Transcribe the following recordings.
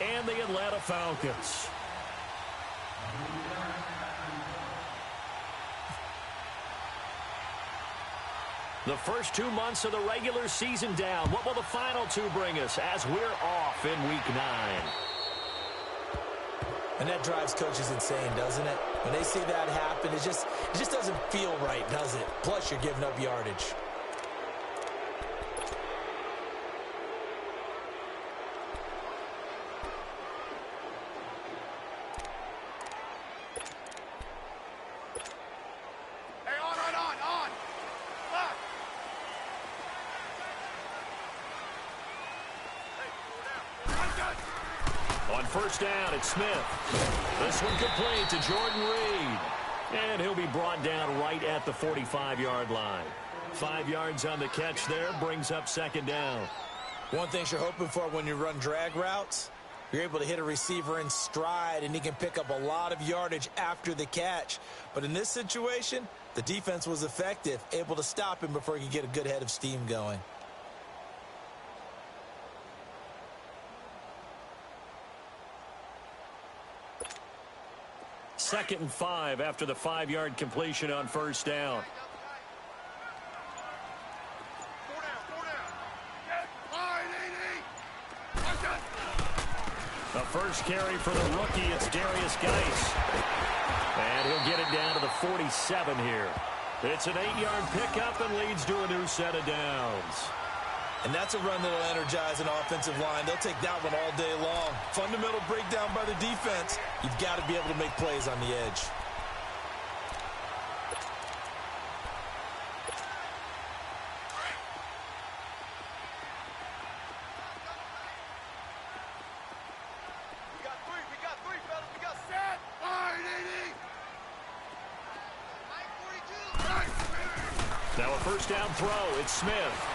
and the Atlanta Falcons. The first 2 months of the regular season down. What will the final two bring us as we're off in Week 9? And that drives coaches insane, doesn't it? When they see that happen, it just doesn't feel right, does it? Plus, you're giving up yardage. First down, it's Smith. This one complete to Jordan Reed. And he'll be brought down right at the 45-yard line. 5 yards on the catch there, brings up second down. One thing you're hoping for when you run drag routes, you're able to hit a receiver in stride, and he can pick up a lot of yardage after the catch. But in this situation, the defense was effective, able to stop him before he could get a good head of steam going. Second and 5 after the 5-yard completion on first down. The first carry for the rookie, it's Darius Geis. And he'll get it down to the 47 here. It's an 8-yard pickup and leads to a new set of downs. And that's a run that will energize an offensive line. They'll take that one all day long. Fundamental breakdown by the defense. You've got to be able to make plays on the edge. We got three, fellas. We got set. Fire, Now a first down throw. It's Smith.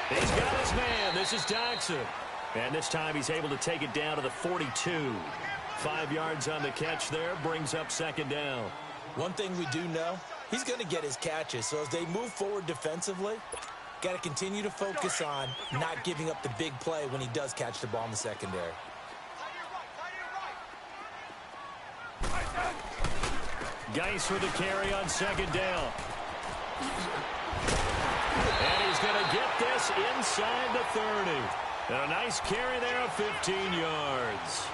He's got his man. This is Jackson. And this time he's able to take it down to the 42. 5 yards on the catch there. Brings up second down. One thing we do know, he's going to get his catches. So as they move forward defensively, got to continue to focus on not giving up the big play when he does catch the ball in the secondary. Geis with the carry on second down. And he's going to get this inside the 30. And a nice carry there of 15 yards.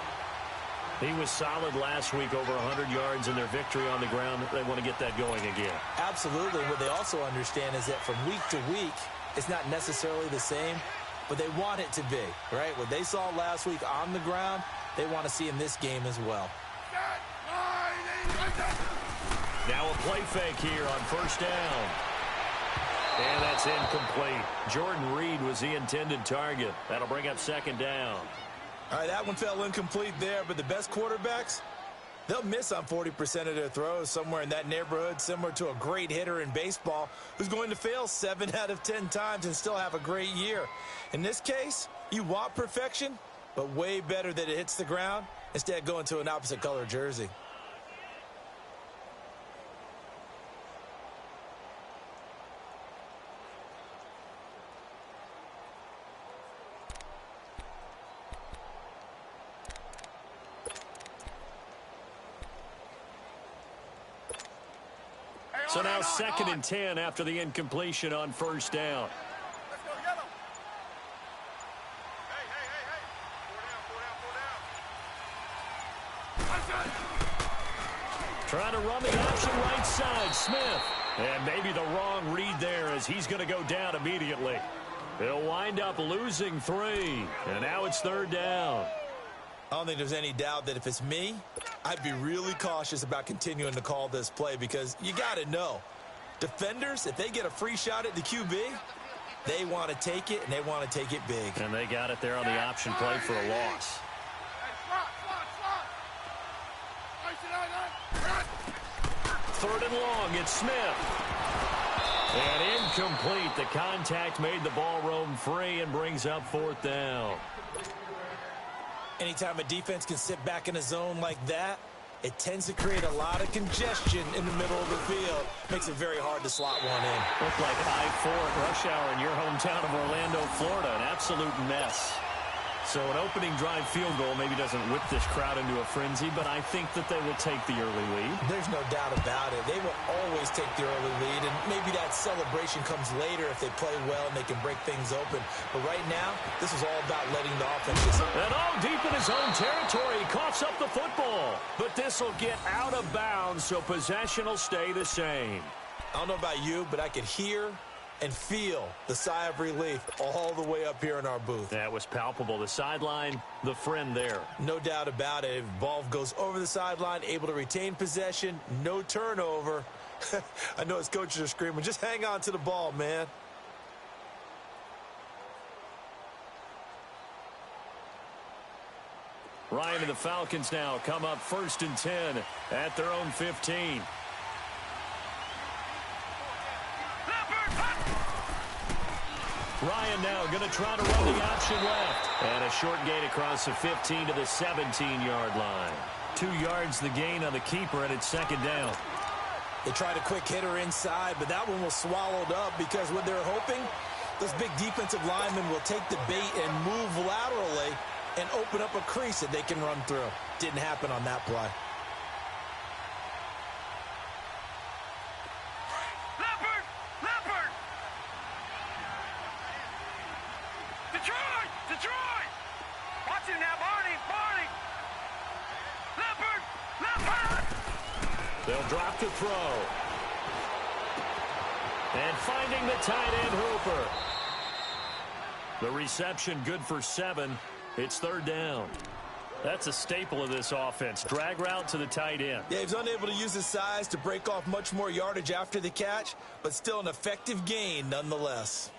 He was solid last week, over 100 yards in their victory on the ground. They want to get that going again. Absolutely. What they also understand is that from week to week, it's not necessarily the same, but they want it to be, right? What they saw last week on the ground, they want to see in this game as well. Now a play fake here on first down. And that's incomplete. Jordan Reed was the intended target. That'll bring up second down. All right, that one fell incomplete there, but the best quarterbacks, they'll miss on 40% of their throws, somewhere in that neighborhood, similar to a great hitter in baseball who's going to fail 7 out of 10 times and still have a great year. In this case, you want perfection, but way better that it hits the ground instead of going to an opposite color jersey. So now second and 10 after the incompletion on first down. Let's go, yellow. Hey. Trying to run the option right side, Smith. And maybe the wrong read there as he's going to go down immediately. He'll wind up losing 3. And now it's third down. I don't think there's any doubt that if it's me, I'd be really cautious about continuing to call this play because you got to know, defenders, if they get a free shot at the QB, they want to take it, and they want to take it big. And they got it there on the option play for a loss. Third and long, it's Smith. And incomplete. The contact made the ball roam free and brings up fourth down. Anytime a defense can sit back in a zone like that, it tends to create a lot of congestion in the middle of the field. Makes it very hard to slot one in. Looked like I-4 at rush hour in your hometown of Orlando, Florida. An absolute mess. So an opening drive field goal maybe doesn't whip this crowd into a frenzy, but I think that they will take the early lead. There's no doubt about it. They will always take the early lead, and maybe that celebration comes later if they play well and they can break things open. But right now, this is all about letting the offense. And all deep in his own territory, he coughs up the football. But this will get out of bounds, so possession will stay the same. I don't know about you, but I could hear and feel the sigh of relief all the way up here in our booth. That was palpable. The sideline, the friend there. No doubt about it. If the ball goes over the sideline, able to retain possession, no turnover. I know his coaches are screaming, just hang on to the ball, man. Ryan and the Falcons now come up 1st and 10 at their own 15. Ryan now going to try to run the option left. And a short gain across the 15 to the 17-yard line. 2 yards the gain on the keeper, and it's 2nd down. They tried a quick hitter inside, but that one was swallowed up because what they're hoping, those big defensive linemen will take the bait and move laterally and open up a crease that they can run through. Didn't happen on that play. Detroit! Watch it now, Barney! Leopard! They'll drop to throw. And finding the tight end, Hooper. The reception good for 7. It's 3rd down. That's a staple of this offense. Drag route to the tight end. Yeah, he's unable to use his size to break off much more yardage after the catch, but still an effective gain nonetheless.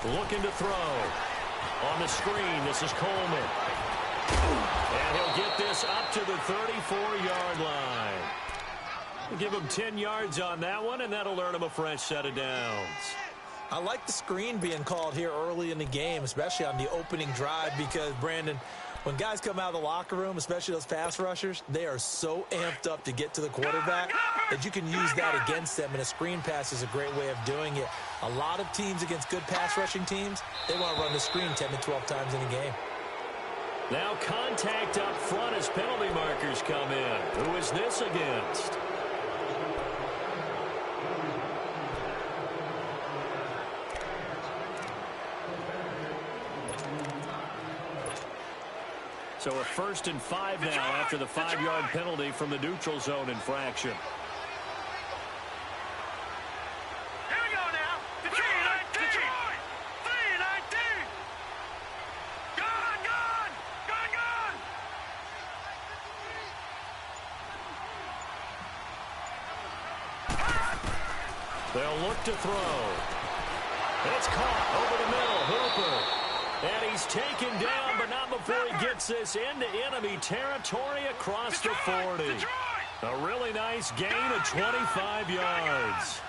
Looking to throw. On the screen, this is Coleman. And he'll get this up to the 34-yard line. We'll give him 10 yards on that one, and that'll earn him a fresh set of downs. I like the screen being called here early in the game, especially on the opening drive, because, Brandon, when guys come out of the locker room, especially those pass rushers, they are so amped up to get to the quarterback that you can use that against them, and a screen pass is a great way of doing it. A lot of teams against good pass rushing teams, they want to run the screen 10 to 12 times in a game. Now contact up front as penalty markers come in. Who is this against? So a 1st and 5 now after the 5-yard penalty from the neutral zone infraction. Here we go now. Detroit! 3-19! Gone! They'll look to throw. It's caught over the middle. Hooper. And he's taken down, but not before he gets this into enemy territory across the 40. A really nice gain of 25 yards.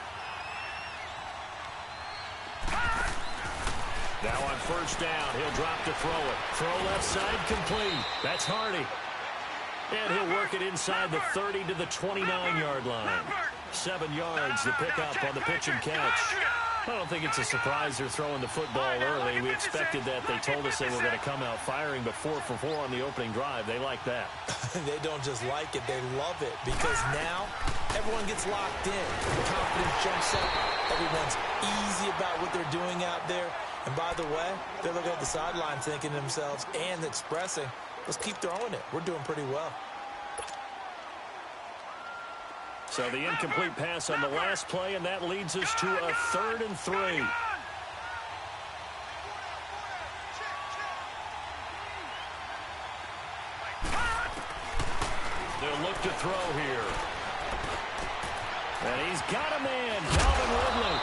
Now on 1st down, he'll drop to throw it. Throw left side complete. That's Hardy. And he'll work it inside the 30 to the 29-yard line. 7 yards, the pickup on the pitch and catch. I don't think it's a surprise they're throwing the football early. We expected that. They told us they were going to come out firing, but 4 for 4 on the opening drive. They like that. They don't just like it, they love it, because now everyone gets locked in. The confidence jumps up. Everyone's easy about what they're doing out there. And by the way, they're looking at the sideline thinking to themselves and expressing, let's keep throwing it. We're doing pretty well. So the incomplete pass on the last play, and that leads us to a 3rd and 3. They'll look to throw here. And he's got a man, Calvin Ridley.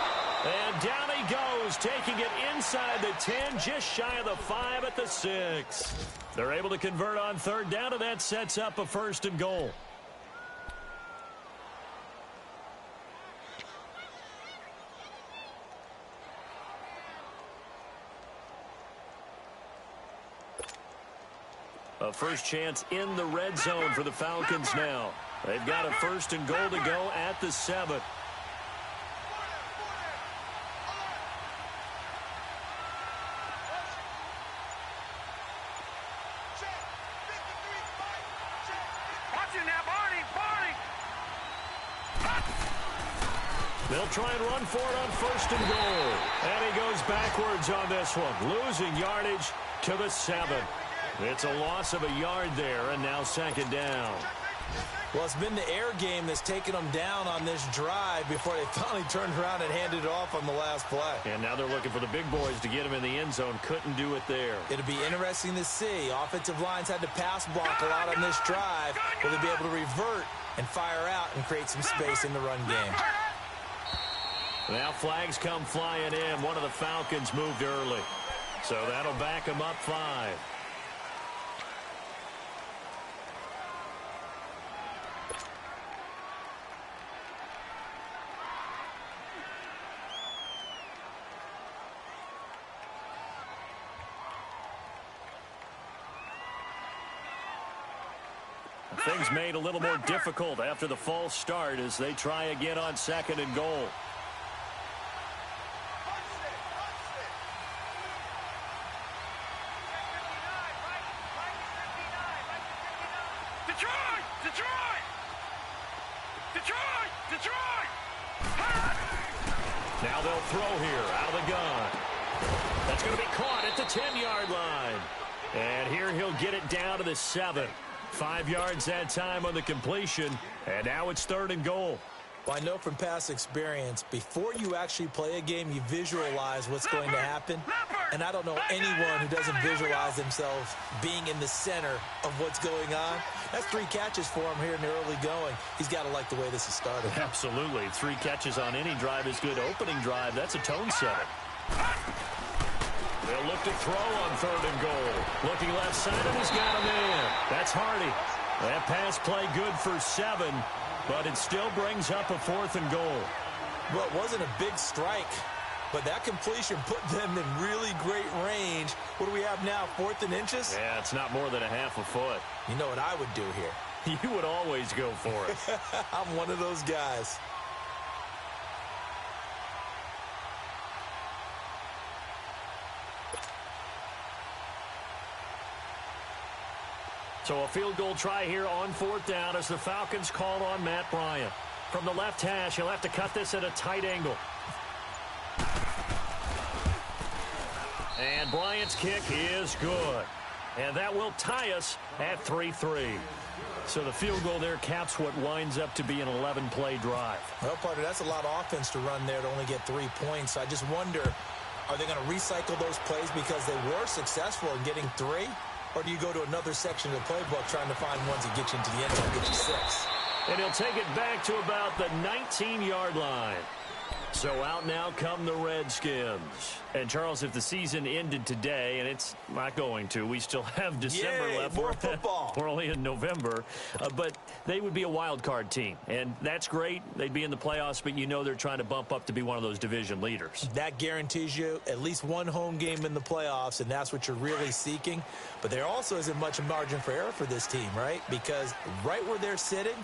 And down he goes, taking it inside the 10, just shy of the 5 at the 6. They're able to convert on 3rd down, and that sets up a 1st and goal. A first chance in the red zone for the Falcons now. They've got a 1st and goal to go at the 7. They'll try and run for it on 1st and goal. And he goes backwards on this one, losing yardage to the 7. It's a loss of a yard there, and now 2nd down. Well, it's been the air game that's taken them down on this drive before they finally turned around and handed it off on the last play. And now they're looking for the big boys to get him in the end zone. Couldn't do it there. It'll be interesting to see. Offensive lines had to pass block a lot on this drive. Will they be able to revert and fire out and create some space in the run game? Now flags come flying in. One of the Falcons moved early. So that'll back them up 5. Things made a little more difficult after the false start as they try again on 2nd and goal. Now they'll throw here out of the gun. That's going to be caught at the 10-yard line. And here he'll get it down to the 7. 5 yards that time on the completion. And now it's 3rd and goal. Well, I know from past experience, before you actually play a game, you visualize what's going to happen. And I don't know anyone who doesn't visualize themselves being in the center of what's going on. That's 3 catches for him here in the early going. He's got to like the way this has started. Absolutely. 3 catches on any drive is good. Opening drive, that's a tone setter. They'll look to throw on 3rd and goal. Looking left side, and he's got a man. That's Hardy. That pass play good for 7, but it still brings up a 4th and goal. Well, it wasn't a big strike, but that completion put them in really great range. What do we have now, 4th and inches? Yeah, it's not more than a half a foot. You know what I would do here? You would always go for it. I'm one of those guys. So a field goal try here on 4th down as the Falcons call on Matt Bryant. From the left hash, he'll have to cut this at a tight angle. And Bryant's kick is good. And that will tie us at 3-3. So the field goal there caps what winds up to be an 11-play drive. Well, partner, that's a lot of offense to run there to only get 3 points. I just wonder, are they going to recycle those plays because they were successful in getting 3? Or do you go to another section of the playbook trying to find ones that get you into the end zone, get you 6? And he'll take it back to about the 19-yard line. So out now come the Redskins. And, Charles, if the season ended today, and it's not going to, we still have December left. More football. We're only in November. But they would be a wild card team. And that's great. They'd be in the playoffs, but you know they're trying to bump up to be one of those division leaders. That guarantees you at least one home game in the playoffs, and that's what you're really seeking. But there also isn't much margin for error for this team, right? Because right where they're sitting,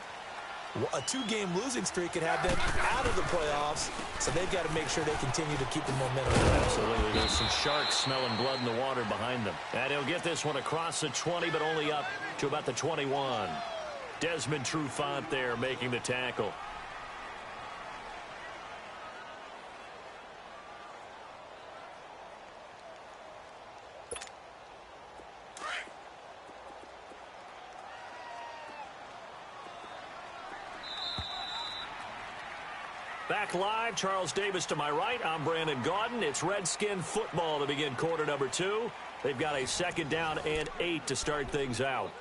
a 2-game losing streak could have them out of the playoffs, so they've got to make sure they continue to keep the momentum. Absolutely. There's some sharks smelling blood in the water behind them. And he'll get this one across the 20, but only up to about the 21. Desmond Trufant there making the tackle. Back live, Charles Davis to my right. I'm Brandon Gaudin. It's Redskin football to begin quarter number 2. They've got a 2nd down and 8 to start things out.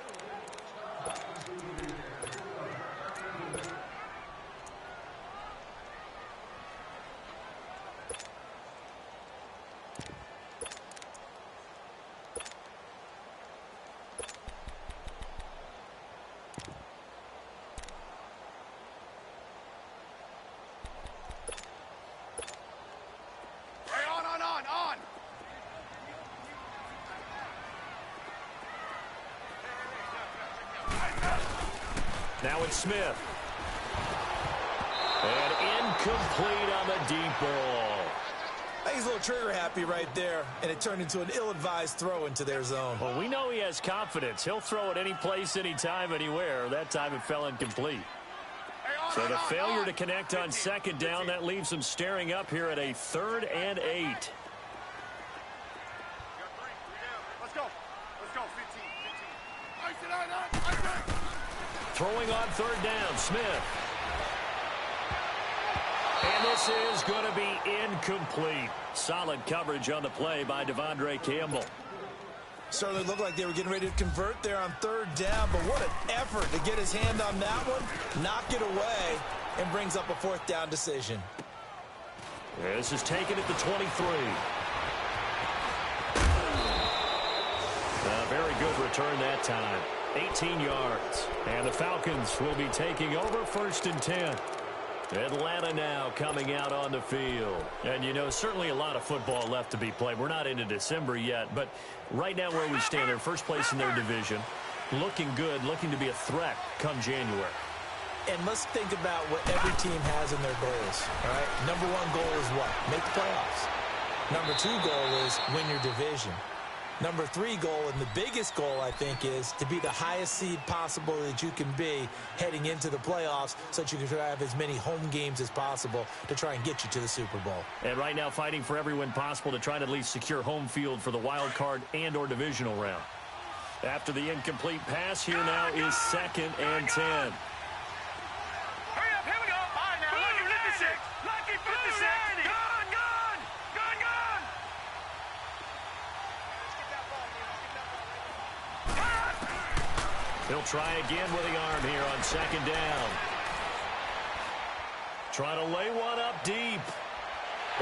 Now it's Smith. And incomplete on the deep ball. I think he's a little trigger happy right there, and it turned into an ill-advised throw into their zone. Well, we know he has confidence. He'll throw it any place, anytime, anywhere. That time it fell incomplete. So the failure to connect on second down, that leaves them staring up here at a 3rd and 8. Let's go. Let's go. 15. Throwing on 3rd down, Smith. And this is going to be incomplete. Solid coverage on the play by Devondre Campbell. Certainly looked like they were getting ready to convert there on 3rd down, but what an effort to get his hand on that one, knock it away, and brings up a 4th down decision. This is taken at the 23. A very good return that time. 18 yards. And the Falcons will be taking over 1st and 10. Atlanta now coming out on the field. And, you know, certainly a lot of football left to be played. We're not into December yet, but right now where we stand, they're first place in their division. Looking good, looking to be a threat come January. And let's think about what every team has in their goals, all right? Number 1 goal is what? Make the playoffs. Number 2 goal is win your division. Number 3 goal, and the biggest goal, I think, is to be the highest seed possible that you can be heading into the playoffs so that you can have as many home games as possible to try and get you to the Super Bowl. And right now fighting for every win possible to try to at least secure home field for the wild card and or divisional round. After the incomplete pass, here now is 2nd and 10. Hurry up, here we go. All right, now, Lucky 56. Lucky 56. Gun. He'll try again with the arm here on 2nd down. Trying to lay one up deep.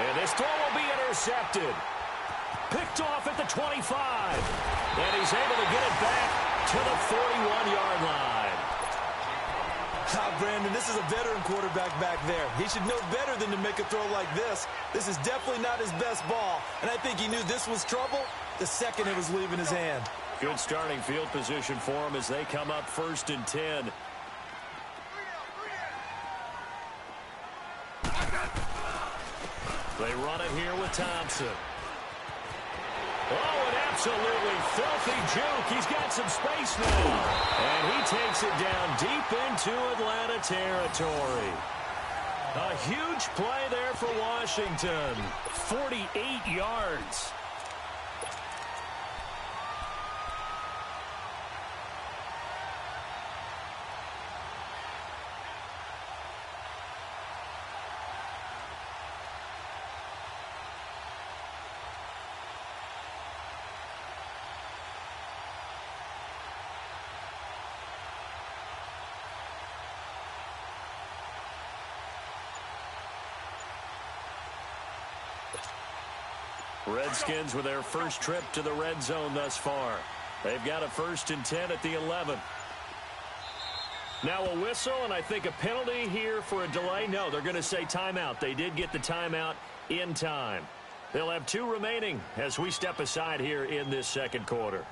And this throw will be intercepted. Picked off at the 25. And he's able to get it back to the 41-yard line. Brandon, this is a veteran quarterback back there. He should know better than to make a throw like this. This is definitely not his best ball. And I think he knew this was trouble the second it was leaving his hand. Good starting field position for him as they come up 1st and 10. They run it here with Thompson. Oh, an absolutely filthy juke. He's got some space now. And he takes it down deep into Atlanta territory. A huge play there for Washington. 48 yards. Redskins with their first trip to the red zone thus far. They've got a 1st and 10 at the 11. Now a whistle, and I think a penalty here for a delay. No, they're going to say timeout. They did get the timeout in time. They'll have 2 remaining as we step aside here in this 2nd quarter.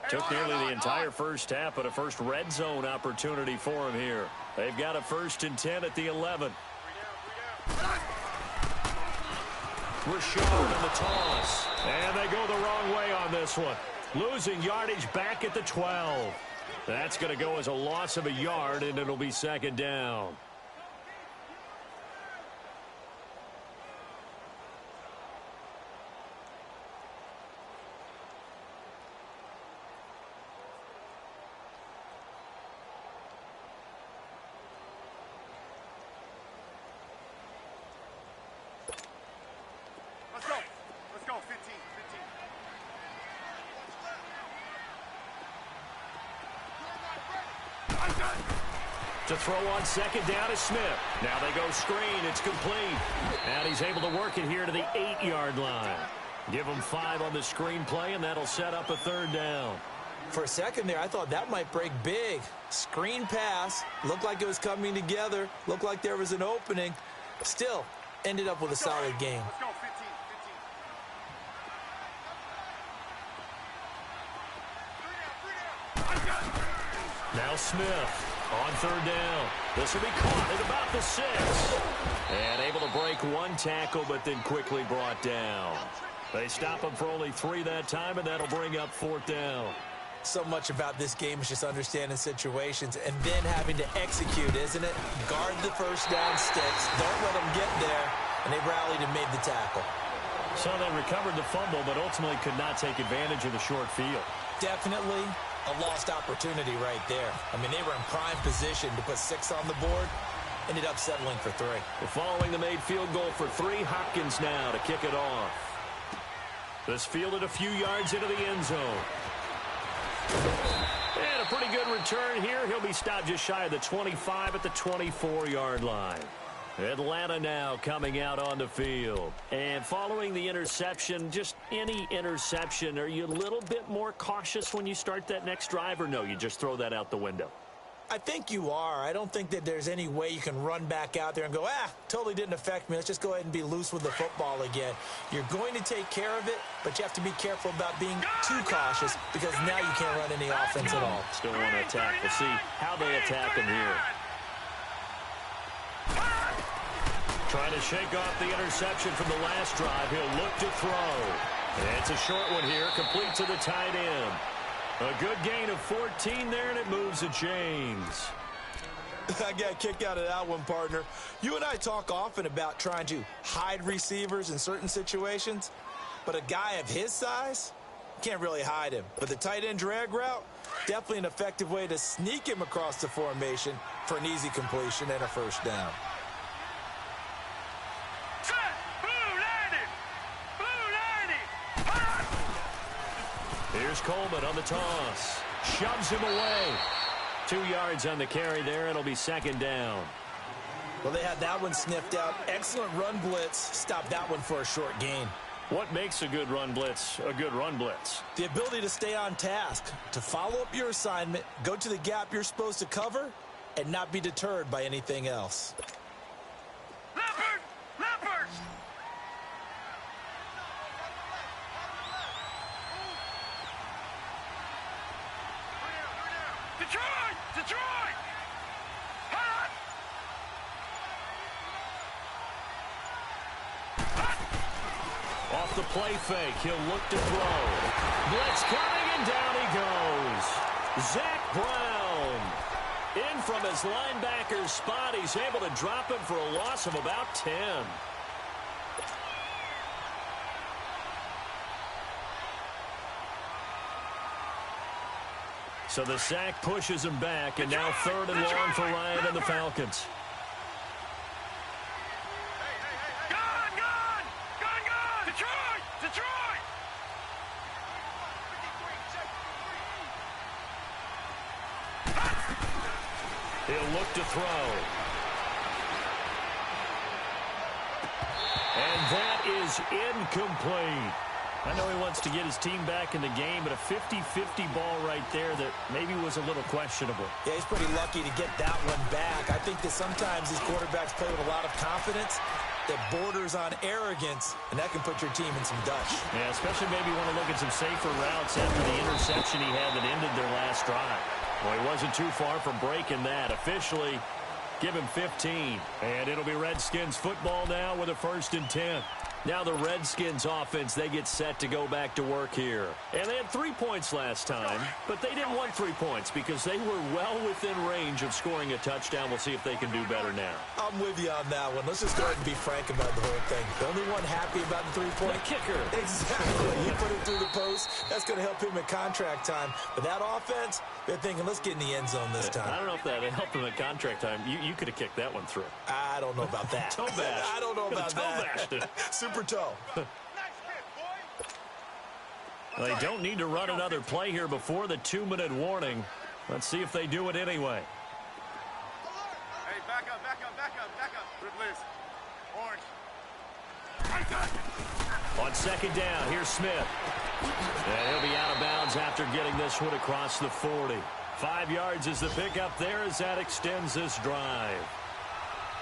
Took nearly the entire first half, but a first red zone opportunity for him here. They've got a 1st and 10 at the 11. Rashard on the toss. And they go the wrong way on this one. Losing yardage back at the 12. That's going to go as a loss of a yard, and it'll be 2nd down. Let's go. 15. To throw on 2nd down is Smith. Now they go screen. It's complete. And he's able to work it here to the 8-yard line. Give him 5 on the screen play, and that'll set up a 3rd down. For a second there, I thought that might break big. Screen pass, looked like it was coming together, looked like there was an opening. Still, ended up with a solid game. Let's go, 15. Now Smith on third down. This will be caught at about the 6. And able to break one tackle, but then quickly brought down. They stop him for only 3 that time, and that'll bring up 4th down. So much about this game is just understanding situations and then having to execute, isn't it? Guard the first down sticks. Don't let them get there. And they rallied and made the tackle. So they recovered the fumble, but ultimately could not take advantage of the short field. Definitely a lost opportunity right there. I mean, they were in prime position to put 6 on the board. Ended up settling for 3. Well, following the made field goal for 3, Hopkins now to kick it off. This fielded a few yards into the end zone. And a pretty good return here. He'll be stopped just shy of the 25 at the 24-yard line. Atlanta now coming out on the field. And following the interception, just any interception, are you a little bit more cautious when you start that next drive, or no, you just throw that out the window? I think you are. I don't think that there's any way you can run back out there and go, totally didn't affect me. Let's just go ahead and be loose with the football again. You're going to take care of it, but you have to be careful about being too cautious because now you can't run any offense at all. Still want to attack. We'll see how they attack him here. Trying to shake off the interception from the last drive. He'll look to throw. It's a short one here, complete to the tight end. A good gain of 14 there, and it moves the chains. I got a kick out of that one, partner. You and I talk often about trying to hide receivers in certain situations, but a guy of his size can't really hide him. But the tight end drag route, definitely an effective way to sneak him across the formation for an easy completion and a first down. Here's Coleman on the toss. Shoves him away. 2 yards on the carry there. It'll be 2nd down. Well, they had that one sniffed out. Excellent run blitz. Stopped that one for a short gain. What makes a good run blitz a good run blitz? The ability to stay on task, to follow up your assignment, go to the gap you're supposed to cover, and not be deterred by anything else. Leopard! Leopard! Detroit! Detroit! Hot! Off the play fake, he'll look to throw. Blitz coming, and down he goes. Zach Brown. In from his linebacker spot. He's able to drop him for a loss of about 10. So the sack pushes him back, and now 3rd and long for Ryan and the Falcons. Gone! Gone! Gone! Gone! Detroit! Detroit! He'll look to throw. And that is incomplete. I know he wants to get his team back in the game, but a 50-50 ball right there that maybe was a little questionable. Yeah, he's pretty lucky to get that one back. I think that sometimes these quarterbacks play with a lot of confidence that borders on arrogance, and that can put your team in some dutch. Yeah, especially maybe want to look at some safer routes after the interception he had that ended their last drive. Well, he wasn't too far from breaking that. Officially, give him 15. And it'll be Redskins football now with a 1st and 10. Now the Redskins offense, they get set to go back to work here. And they had 3 points last time, but they didn't want 3 points because they were well within range of scoring a touchdown. We'll see if they can do better now. I'm with you on that one. Let's just go ahead and be frank about the whole thing. The only one happy about the 3-point kicker. Exactly. He put it through the post. That's going to help him at contract time. But that offense, they're thinking, let's get in the end zone this time. I don't know if that helped him at contract time. You could have kicked that one through. I don't know about that. Toe bash. I don't know about that. Super toe. Well, they don't need to run another play here before the 2-minute warning. Let's see if they do it anyway. Hey, back up, back up, back up, back up. Red Liz. Orange. Right gun. On second down, here's Smith. And he'll be out of bounds after getting this one across the 40. 5 yards is the pickup there as that extends this drive.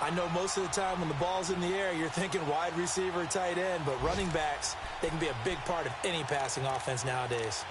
I know most of the time when the ball's in the air, you're thinking wide receiver, tight end, but running backs, they can be a big part of any passing offense nowadays.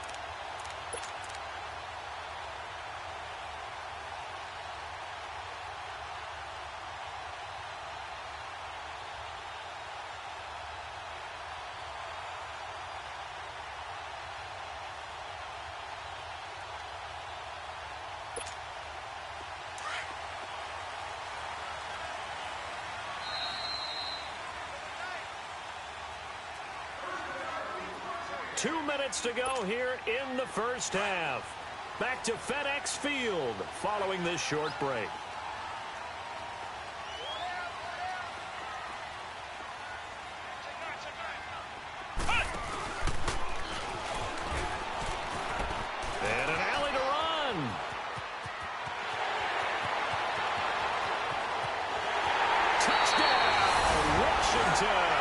Two minutes to go here in the first half. Back to FedEx Field following this short break. And an alley to run. Touchdown, Washington.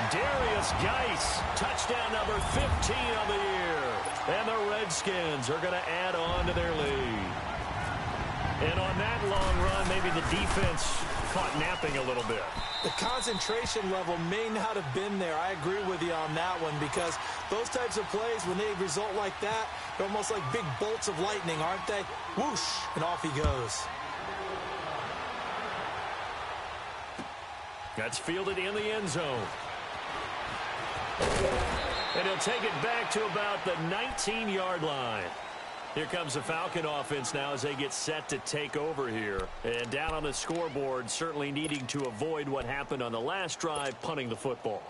Darius Geis, touchdown number 15 on the year. And the Redskins are going to add on to their lead. And on that long run, maybe the defense caught napping a little bit. The concentration level may not have been there. I agree with you on that one because those types of plays, when they result like that, they're almost like big bolts of lightning, aren't they? Whoosh, and off he goes. That's fielded in the end zone. And he'll take it back to about the 19-yard line. Here comes the Falcon offense now as they get set to take over here. And down on the scoreboard, certainly needing to avoid what happened on the last drive, punting the football.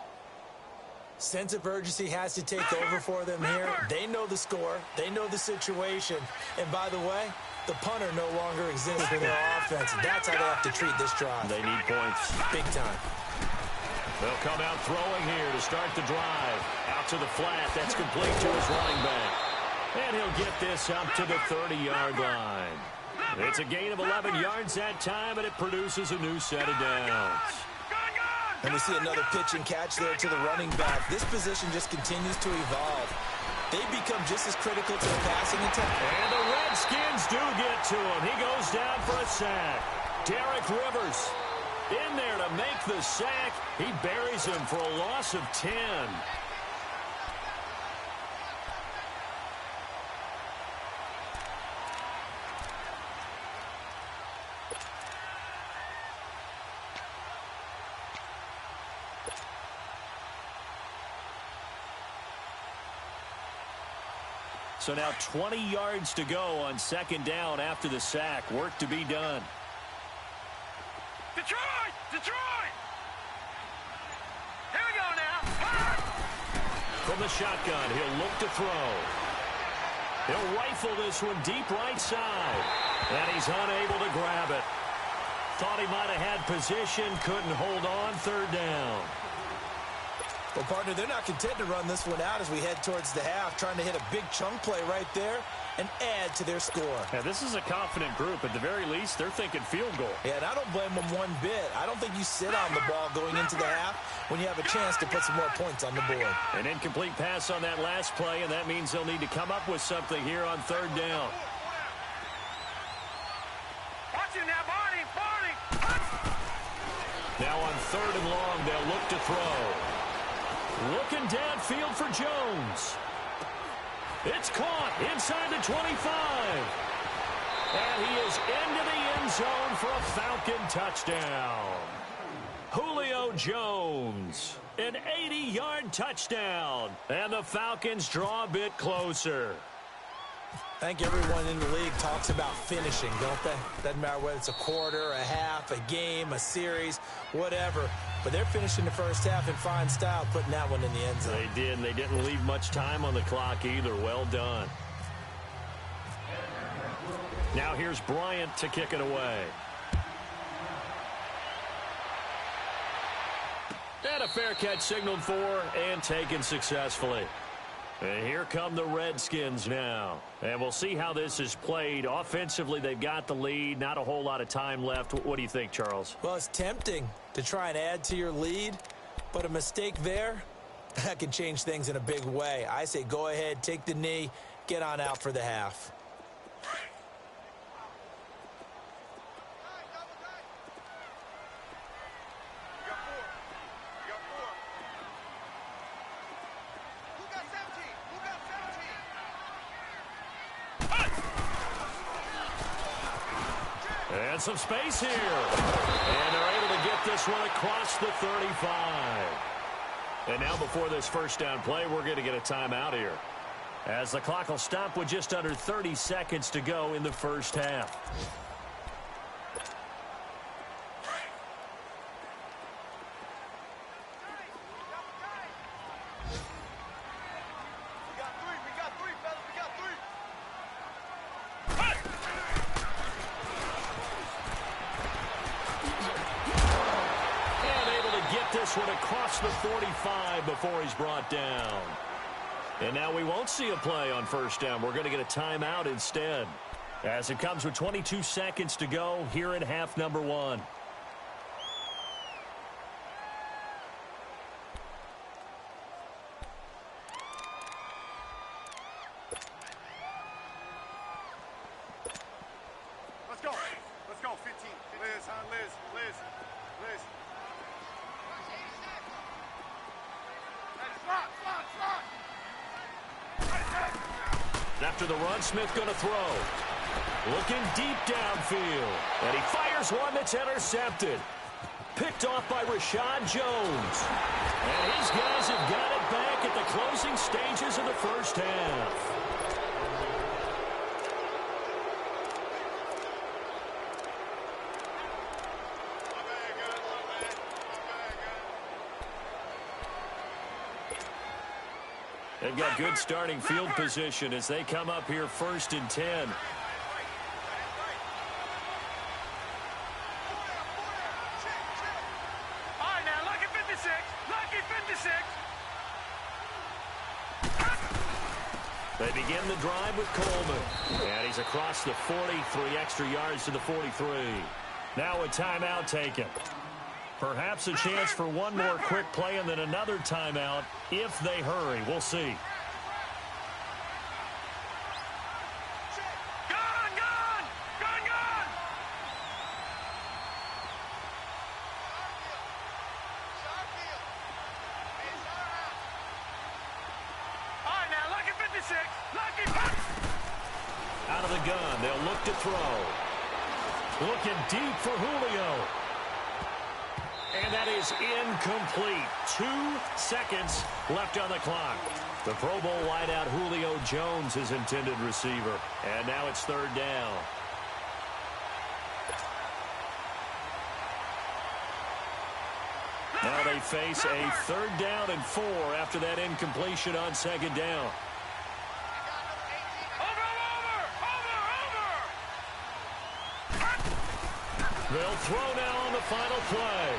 Sense of urgency has to take over for them here. They know the score. They know the situation. And by the way, the punter no longer exists for their offense. That's how they have to treat this drive. They need points. Big time. They'll come out throwing here to start the drive. Out to the flat. That's complete to his running back. And he'll get this up to the 30-yard line. It's a gain of 11 yards that time, and it produces a new set of downs. And we see another pitch and catch there to the running back. This position just continues to evolve. They become just as critical to the passing attack. And the Redskins do get to him. He goes down for a sack. Derek Rivers in there to make the sack. He buries him for a loss of 10. So now 20 yards to go on second down after the sack. Work to be done. Detroit! Detroit! Here we go now. From the shotgun, he'll look to throw. He'll rifle this one deep right side. And he's unable to grab it. Thought he might have had position, couldn't hold on, third down. Well, partner, they're not content to run this one out as we head towards the half, trying to hit a big chunk play right there and add to their score. Yeah, this is a confident group. At the very least, they're thinking field goal. Yeah, and I don't blame them one bit. I don't think you sit on the ball going into the half when you have a chance to put some more points on the board. An incomplete pass on that last play, and that means they'll need to come up with something here on third down. Watch it now, Barney! Barney! Now on third and long, they'll look to throw. Looking downfield for Jones. It's caught inside the 25. And he is into the end zone for a Falcon touchdown. Julio Jones, an 80-yard touchdown. And the Falcons draw a bit closer. I think everyone in the league talks about finishing, don't they? Doesn't matter whether it's a quarter, a half, a game, a series, whatever. But they're finishing the first half in fine style, putting that one in the end zone. They did, and they didn't leave much time on the clock either. Well done. Now here's Bryant to kick it away. And a fair catch signaled for and taken successfully. And here come the Redskins now. And we'll see how this is played. Offensively, they've got the lead. Not a whole lot of time left. What do you think, Charles? Well, it's tempting to try and add to your lead, But a mistake there, that can change things in a big way. I say go ahead, take the knee, get on out for the half. And some space here. And they're able to get this one across the 35. And now before this first down play, we're going to get a timeout here, as the clock will stop with just under 30 seconds to go in the first half. One across the 45 before he's brought down. And now we won't see a play on first down. We're going to get a timeout instead, as it comes with 22 seconds to go here in half number one. Let's go. Let's go. 15. Liz, huh? Liz. After the run, Smith going to throw. Looking deep downfield. And he fires one that's intercepted. Picked off by Rashad Jones. And his guys have got it back at the closing stages of the first half. They've got good starting field position as they come up here 1st and 10. All right, now, lucky 56. Lucky 56. They begin the drive with Coleman. And he's across the 40, 3 extra yards to the 43. Now a timeout taken. Perhaps a chance for one more quick play and then another timeout if they hurry. We'll see. Out of the gun, they'll look to throw. Looking deep for Julio. And that is incomplete. 2 seconds left on the clock. The Pro Bowl wideout Julio Jones is intended receiver. And now it's 3rd down. Now they face a 3rd down and 4 after that incompletion on 2nd down. They'll throw now on the final play.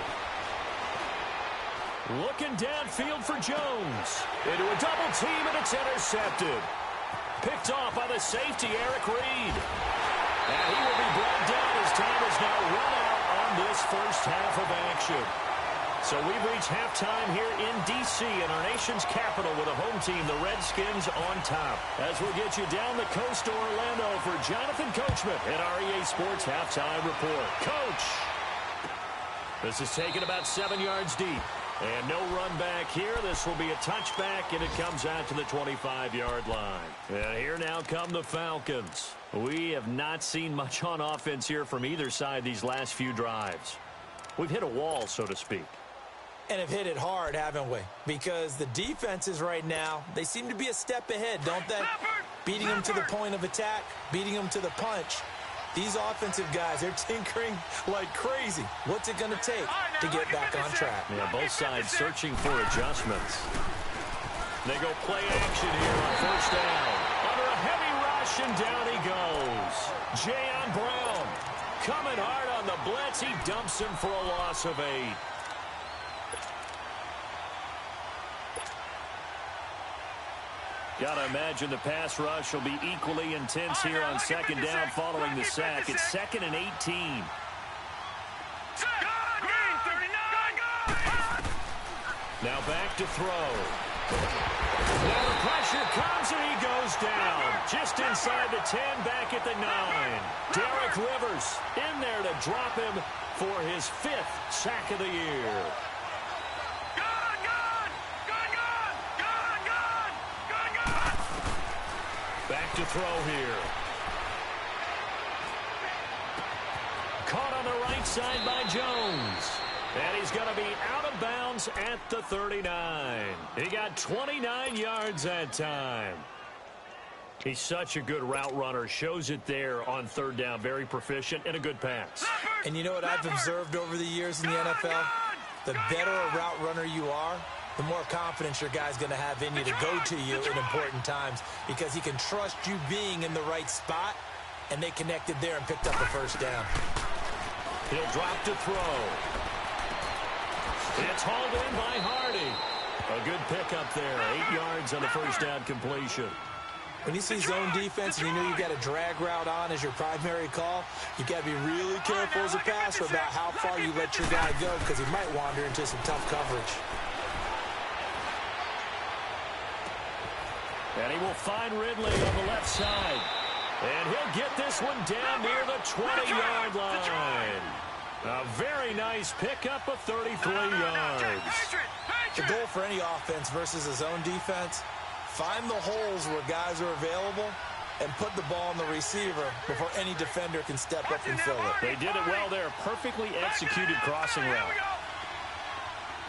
Looking downfield for Jones. Into a double team, and it's intercepted. Picked off by the safety, Eric Reed. And he will be brought down as time has now run out on this first half of action. So we've reached halftime here in D.C. in our nation's capital with a home team, the Redskins, on top. As we'll get you down the coast to Orlando for Jonathan Coachman at our EA Sports Halftime Report. Coach! This is taken about 7 yards deep. And no run back here. This will be a touchback, and it comes out to the 25-yard line. And here now come the Falcons. We have not seen much on offense here from either side these last few drives. We've hit a wall, so to speak. And have hit it hard, haven't we? Because the defenses right now, they seem to be a step ahead, don't they? Beating them to the point of attack, beating them to the punch. These offensive guys, they're tinkering like crazy. What's it going to take to get back on track? Yeah, both sides searching for adjustments. They go play action here on 1st down. Under a heavy rush, and down he goes. Jayon Brown coming hard on the blitz. He dumps him for a loss of 8. Got to imagine the pass rush will be equally intense here on 2nd down following the sack. It's 2nd and 18. Now back to throw. Now the pressure comes and he goes down. Just inside the 10, back at the 9. Derek Rivers in there to drop him for his 5th sack of the year. Back to throw here. Caught on the right side by Jones. And he's going to be out of bounds at the 39. He got 29 yards that time. He's such a good route runner. Shows it there on 3rd down. Very proficient and a good pass. And you know what I've observed over the years in the NFL? The better a route runner you are, the more confidence your guy's going to have in you to go to you in important times because he can trust you being in the right spot, and they connected there and picked up a 1st down. He'll drop to throw. It's hauled in by Hardy. A good pickup there. 8 yards on the 1st down completion. When you see zone defense and you know you've got a drag route on as your primary call, you've got to be really careful as a passer about how far you let your guy go because he might wander into some tough coverage. And he will find Ridley on the left side. And he'll get this one down near the 20-yard line. A very nice pickup of 33 yards. The goal for any offense versus a zone defense, find the holes where guys are available and put the ball on the receiver before any defender can step up and fill it. They did it well there. Perfectly executed crossing route.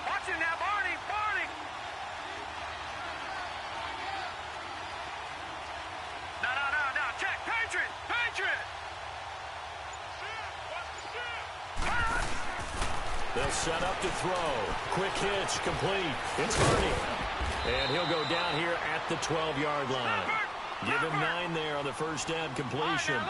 Watch it now, Barney. No. Check. Patriot. They'll set up to throw. Quick hitch, complete. It's Hardy. And he'll go down here at the 12-yard line. Give him 9 there on the 1st down completion.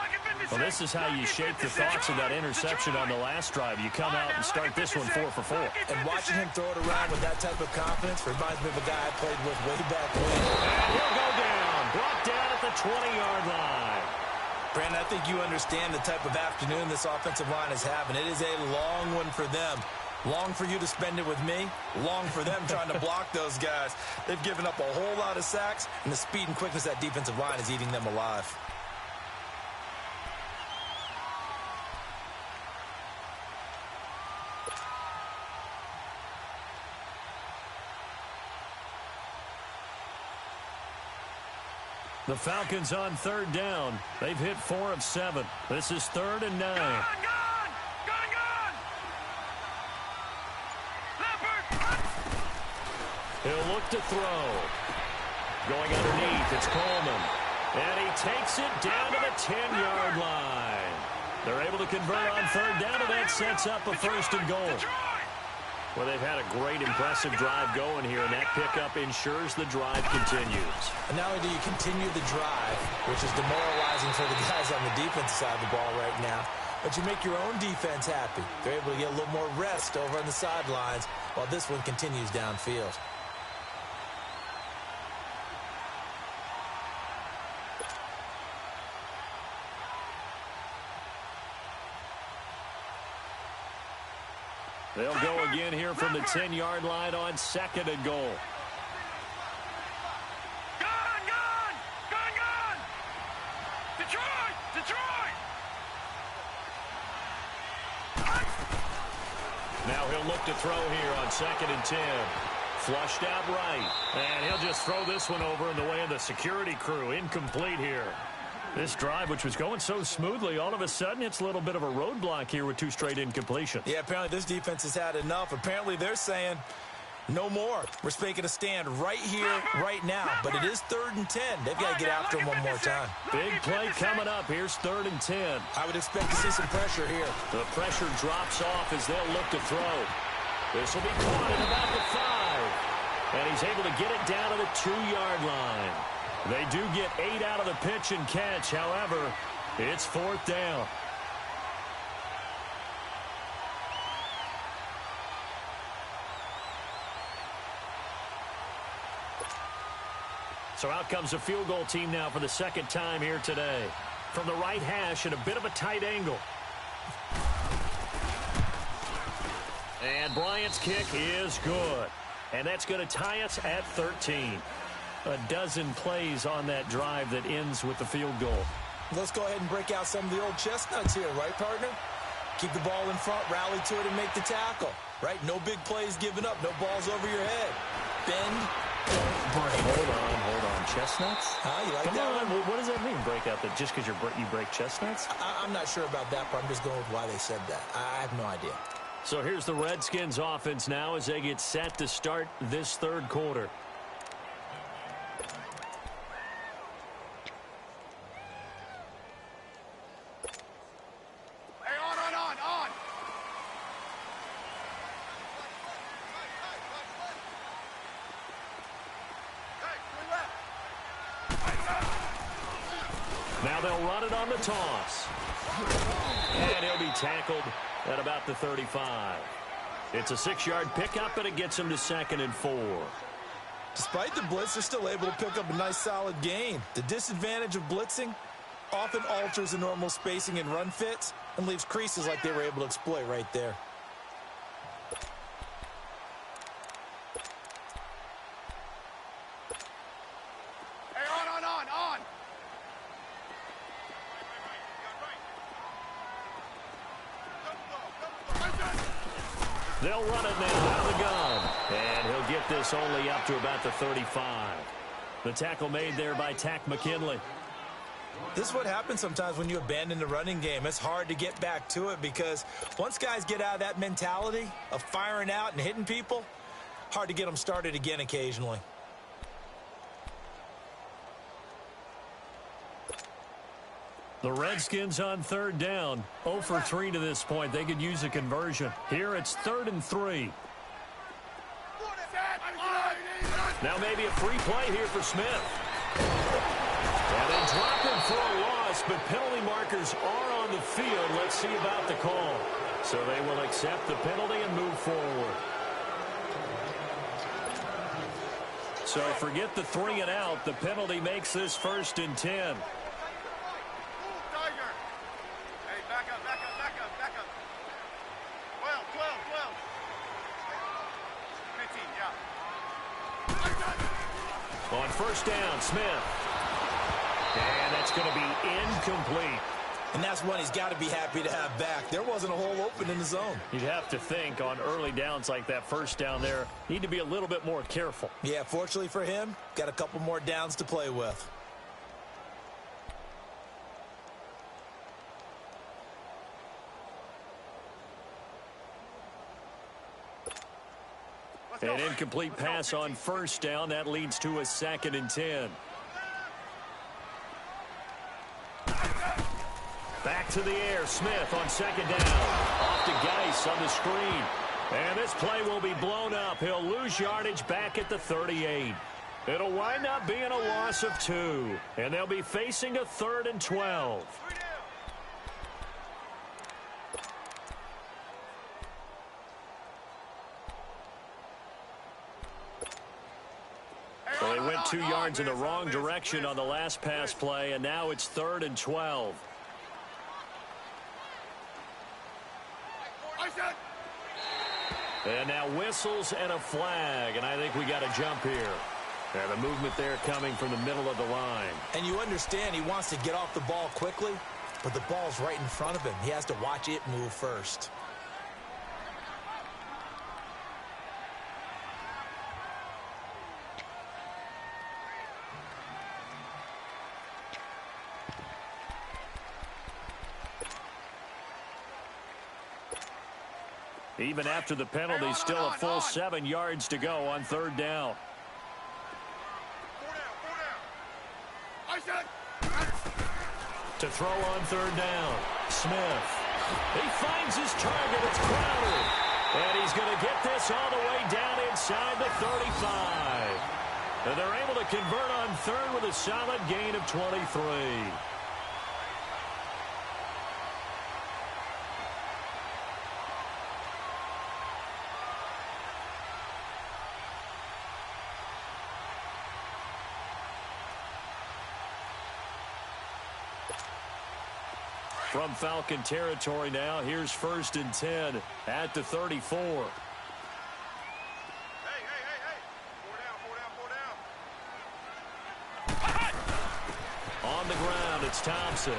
Well, this is how you shape the thoughts of that interception on the last drive. You come out and start this one 4 for 4. And watching him throw it around with that type of confidence reminds me of a guy I played with way back when. And he'll go down. Brought down at the 20-yard line. Brandon, I think you understand the type of afternoon this offensive line is having. It is a long one for them. Long for you to spend it with me. Long for them trying to block those guys. They've given up a whole lot of sacks, and the speed and quickness of that defensive line is eating them alive. The Falcons on 3rd down. They've hit 4 of 7. This is 3rd and 9. Gone! He'll look to throw. Going underneath, it's Coleman. And he takes it down to the 10-yard line. They're able to convert on 3rd down, and that sets up a 1st and goal. Well, they've had a great, impressive drive going here, and that pickup ensures the drive continues. And not only do you continue the drive, which is demoralizing for the guys on the defensive side of the ball right now, but you make your own defense happy. They're able to get a little more rest over on the sidelines while this one continues downfield. They'll go again here from the 10-yard line on 2nd and goal. Gone! Detroit! Now he'll look to throw here on 2nd and 10. Flushed out right. And he'll just throw this one over in the way of the security crew. Incomplete here. This drive, which was going so smoothly, all of a sudden it's a little bit of a roadblock here with 2 straight incompletions. Yeah, apparently this defense has had enough. Apparently they're saying no more. We're making a stand right here, right now. But it is 3rd and 10. They've got to get after him one more time. Big play coming up. Here's 3rd and 10. I would expect to see some pressure here. The pressure drops off as they'll look to throw. This will be caught at about the 5. And he's able to get it down to the 2-yard line. They do get 8 out of the pitch and catch. However, it's 4th down. So out comes a field goal team now for the 2nd time here today. From the right hash at a bit of a tight angle. And Bryant's kick is good. And that's going to tie us at 13. A dozen plays on that drive that ends with the field goal. Let's go ahead and break out some of the old chestnuts here, right, partner? Keep the ball in front, rally to it, and make the tackle, right? No big plays given up, no balls over your head. Bend, don't break. Hold on. Chestnuts? You like Come that on. one? What does that mean, break out? That just because you break chestnuts? I'm not sure about that, but I'm just going with why they said that. I have no idea. So here's the Redskins offense now as they get set to start this third quarter. On. Now they'll run it on the toss. And he'll be tackled at about the 35. It's a 6-yard pickup, and it gets him to 2nd and 4. Despite the blitz, they're still able to pick up a nice solid gain. The disadvantage of blitzing often alters the normal spacing and run fits and leaves creases like they were able to exploit right there. On. They'll run it now out of the gun. And he'll get this only up to about the 35. The tackle made there by Tack McKinley. This is what happens sometimes when you abandon the running game. It's hard to get back to it because once guys get out of that mentality of firing out and hitting people, hard to get them started again occasionally. The Redskins on 3rd down. 0 for 3 to this point. They could use a conversion. Here it's 3rd and 3. Now maybe a free play here for Smith. And they drop him for a loss, but penalty markers are on the field. Let's see about the call. So they will accept the penalty and move forward. So forget the 3 and out. The penalty makes this 1st and 10. Back up. 12. 15, yeah. On 1st down, Smith. And that's going to be incomplete. And that's one he's got to be happy to have back. There wasn't a hole open in the zone. You'd have to think on early downs like that 1st down there, need to be a little bit more careful. Yeah, fortunately for him, got a couple more downs to play with. An incomplete pass on 1st down. That leads to a 2nd and 10. Back to the air. Smith on 2nd down. Off to Geis on the screen. And this play will be blown up. He'll lose yardage back at the 38. It'll wind up being a loss of 2. And they'll be facing a 3rd and 12. So they went 2 yards in the wrong direction on the last pass play, and now it's 3rd and 12. And now whistles and a flag, and I think we got a jump here. And the movement there coming from the middle of the line. And you understand he wants to get off the ball quickly, but the ball's right in front of him. He has to watch it move first. Even after the penalty, still a full 7 yards to go on 3rd down. To throw on 3rd down, Smith. He finds his target. It's Crowder. And he's going to get this all the way down inside the 35. And they're able to convert on 3rd with a solid gain of 23. From Falcon territory now, here's 1st and 10 at the 34. the ground. It's Thompson.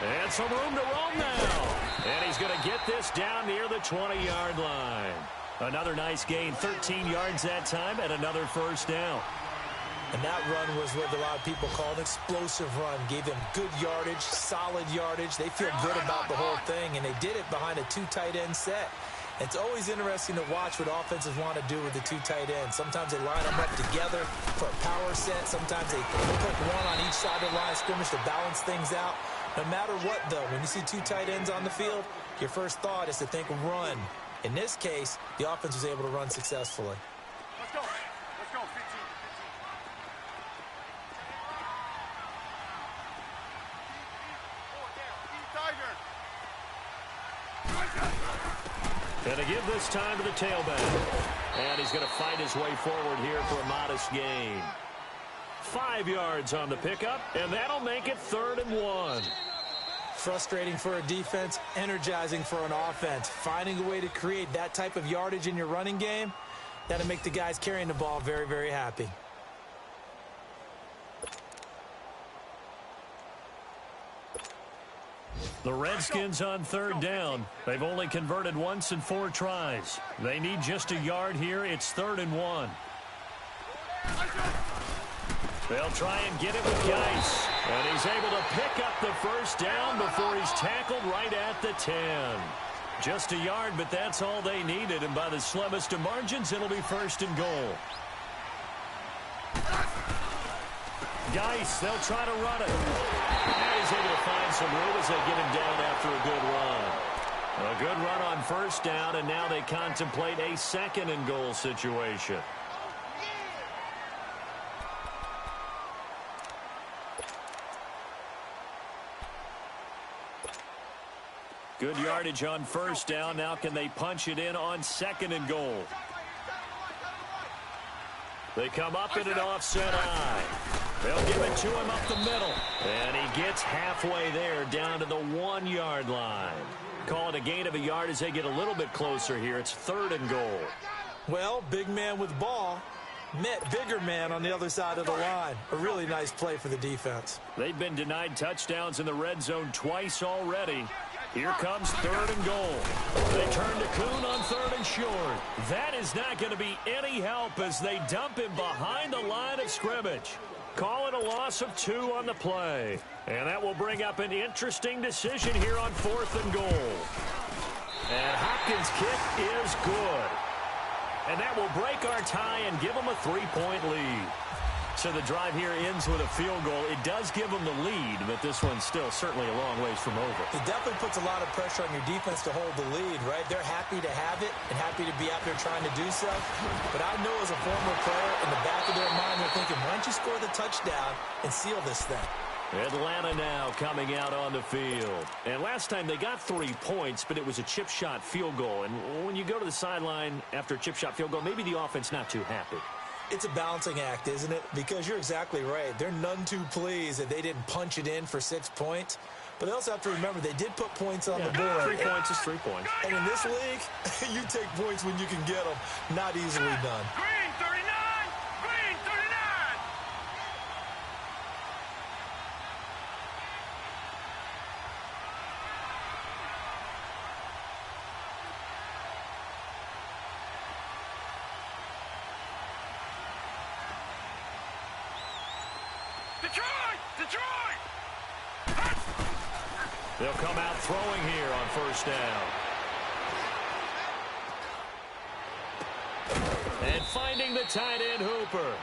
And some room to roam now. And he's going to get this down near the 20-yard line. Another nice gain, 13 yards that time, and another first down. And that run was what a lot of people call an explosive run. Gave them good yardage, solid yardage. They feel good about the whole thing, and they did it behind a two tight end set. It's always interesting to watch what offenses want to do with the two tight ends. Sometimes they line them up together for a power set. Sometimes they put one on each side of the line of scrimmage to balance things out. No matter what, though, when you see two tight ends on the field, your first thought is to think run. In this case, the offense was able to run successfully. Let's go. Let's go. 15. Going to give this time to the tailback. And he's going to fight his way forward here for a modest gain. 5 yards on the pickup, and that'll make it 3rd and 1. Frustrating for a defense, energizing for an offense. Finding a way to create that type of yardage in your running game, that'll make the guys carrying the ball very, very happy. The Redskins on 3rd down. They've only converted once in 4 tries. They need just a yard here. It's 3rd and 1. They'll try and get it with Geis. And he's able to pick up the first down before he's tackled right at the 10. Just a yard, but that's all they needed. And by the slimmest of margins, it'll be 1st and goal. Geis, they'll try to run it. And he's able to find some room as they get him down after a good run. A good run on 1st down, and now they contemplate a 2nd and goal situation. Good yardage on 1st down. Now can they punch it in on 2nd and goal? They come up in an offset eye. They'll give it to him up the middle. And he gets halfway there down to the 1-yard line. Call it a gain of a yard as they get a little bit closer here. It's 3rd and goal. Well, big man with ball met bigger man on the other side of the line. A really nice play for the defense. They've been denied touchdowns in the red zone twice already. Here comes 3rd and goal. They turn to Kuhn on 3rd and short. That is not going to be any help as they dump him behind the line of scrimmage. Call it a loss of 2 on the play. And that will bring up an interesting decision here on 4th and goal. And Hopkins' kick is good. And that will break our tie and give them a 3-point lead. So the drive here ends with a field goal. It does give them the lead, but this one's still certainly a long ways from over. It definitely puts a lot of pressure on your defense to hold the lead, right? They're happy to have it and happy to be out there trying to do so. But I know as a former player, in the back of their mind, they're thinking, why don't you score the touchdown and seal this thing? Atlanta now coming out on the field. And last time they got 3 points, but it was a chip shot field goal. And when you go to the sideline after a chip shot field goal, maybe the offense not too happy. It's a balancing act, isn't it? Because you're exactly right. They're none too pleased that they didn't punch it in for 6 points. But they also have to remember they did put points on the board. 3 points is 3 points. And in this league, you take points when you can get them. Not easily done. Green 39. Green 39. Detroit! Detroit! They'll come out throwing here on 1st down. And finding the tight end Hooper.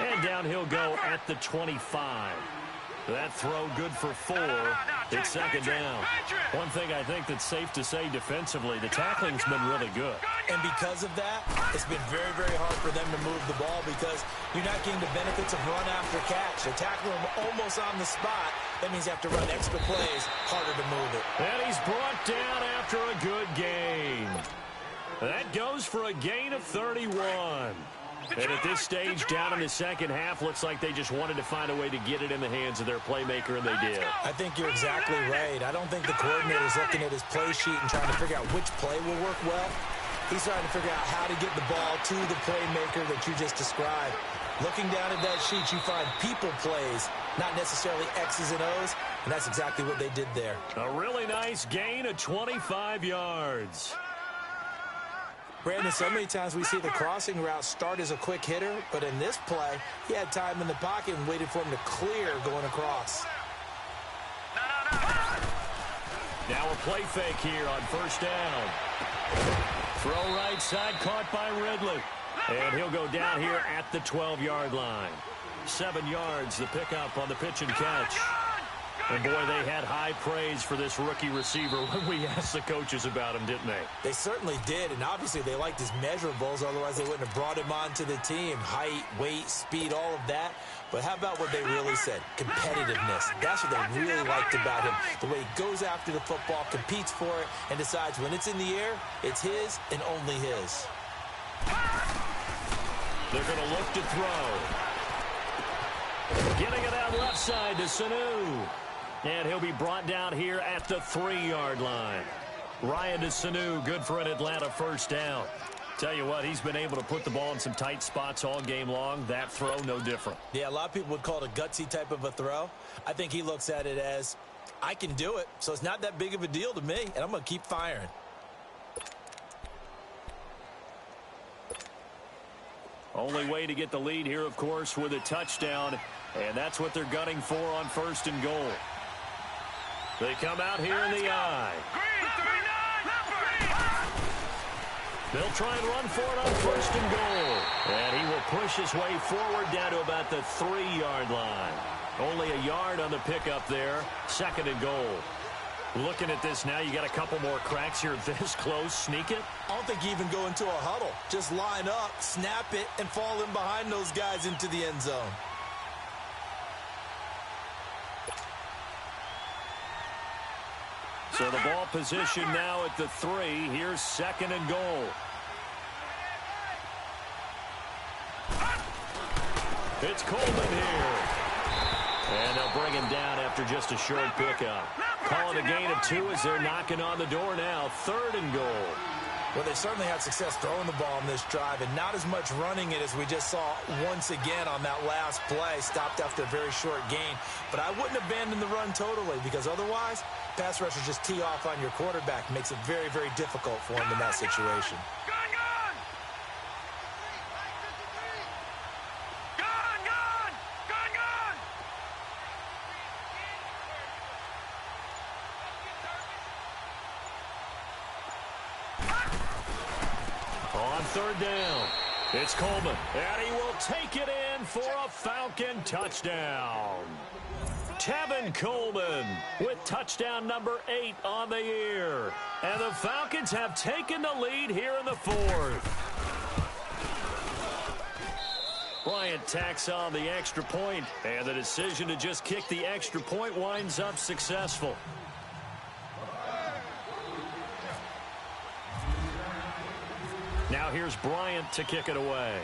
And down he'll go at the 25. That throw good for 4. It's 2nd down. One thing I think that's safe to say defensively, the tackling's been really good. And because of that, it's been very, very hard for them to move the ball because you're not getting the benefits of run after catch. They're tackling them almost on the spot. That means you have to run extra plays, harder to move it. And he's brought down after a good gain. That goes for a gain of 31. And at this stage, down in the second half, looks like they just wanted to find a way to get it in the hands of their playmaker, and they did. I think you're exactly right. I don't think the coordinator's looking at his play sheet and trying to figure out which play will work well. He's trying to figure out how to get the ball to the playmaker that you just described. Looking down at that sheet, you find people plays, not necessarily X's and O's, and that's exactly what they did there. A really nice gain of 25 yards. Brandon, so many times we see the crossing route start as a quick hitter, but in this play, he had time in the pocket and waited for him to clear going across. Now a play fake here on first down. Throw right side, caught by Ridley. And he'll go down here at the 12-yard line. 7 yards, the pickup on the pitch and catch. And, boy, they had high praise for this rookie receiver when we asked the coaches about him, didn't they? They certainly did, and obviously they liked his measurables. Otherwise, they wouldn't have brought him onto the team. Height, weight, speed, all of that. But how about what they really said? Competitiveness. That's what they really liked about him. The way he goes after the football, competes for it, and decides when it's in the air, it's his and only his. They're going to look to throw. Getting it out left side to Sanu. And he'll be brought down here at the 3-yard line. Ryan to Sanu, good for an Atlanta first down. Tell you what, he's been able to put the ball in some tight spots all game long. That throw, no different. Yeah, a lot of people would call it a gutsy type of a throw. I think he looks at it as, I can do it, so it's not that big of a deal to me, and I'm going to keep firing. Only way to get the lead here, of course, with a touchdown, and that's what they're gunning for on first and goal. They come out here in the eye. They'll try and run for it on first and goal. And he will push his way forward down to about the 3-yard line. Only a yard on the pickup there. Second and goal. Looking at this now, you got a couple more cracks here this close. Sneak it? I don't think you even go into a huddle. Just line up, snap it, and fall in behind those guys into the end zone. So the ball position now at the 3. Here's second and goal. It's Coleman here. And they'll bring him down after just a short pickup. Calling a gain of 2 as they're knocking on the door now. Third and goal. Well, they certainly had success throwing the ball on this drive, and not as much running it as we just saw once again on that last play. Stopped after a very short gain. But I wouldn't abandon the run totally, because otherwise, pass rushers just tee off on your quarterback. Makes it very, very difficult for him in that situation. Third down. It's Coleman, and he will take it in for a Falcon touchdown. Tevin Coleman with touchdown number 8 on the year. And the Falcons have taken the lead here in the 4th. Bryant tacks on the extra point, and the decision to just kick the extra point winds up successful. Now here's Bryant to kick it away.